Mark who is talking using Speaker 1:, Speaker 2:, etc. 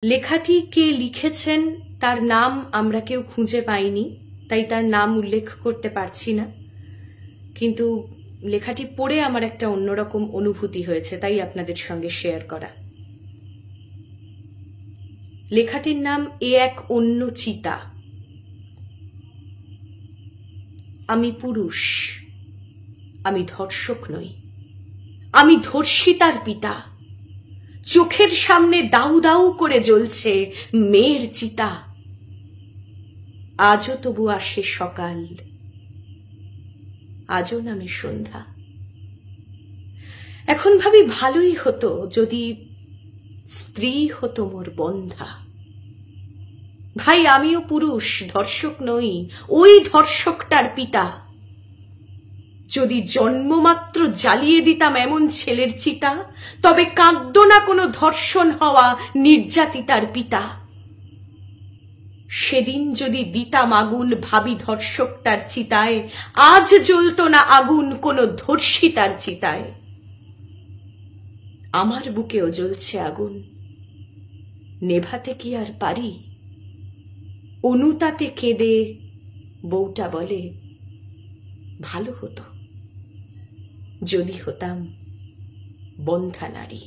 Speaker 1: লেখাটি কে লিখেছেন তার নাম আমরা কেউ খুঁজে পাইনি, তাই তার নাম উল্লেখ করতে পারছি না, কিন্তু লেখাটি পড়ে আমার একটা অন্যরকম অনুভূতি হয়েছে, তাই আপনাদের সঙ্গে শেয়ার করা। লেখাটির নাম এ এক অন্য চিতা। আমি পুরুষ, আমি ধর্ষক নই, আমি ধর্ষিতার পিতা। চোখের সামনে দাউ দাউ করে জ্বলছে মেয়ের চিতা। আজও তবু আসে সকাল, আজও নামে সন্ধ্যা। এখন ভাবি ভালোই হতো যদি স্ত্রী হতো মোর বন্ধা। ভাই আমিও পুরুষ, ধর্ষক নই, ওই ধর্ষকটার পিতা। যদি জন্মমাত্র জ্বালিয়ে দিতাম এমন ছেলের চিতা, তবে কাঁদত না কোনো ধর্ষণ হওয়া নির্যাতিতার পিতা। সেদিন যদি দিতাম আগুন ভাবি ধর্ষকটার চিতায়, আজ জ্বলত না আগুন কোনো ধর্ষিতার চিতায়। আমার বুকেও জ্বলছে আগুন, নেভাতে কি আর পারি? অনুতাপে কেঁদে বউটা বলে, ভালো হতো যদি হতাম বন্ধা নারী।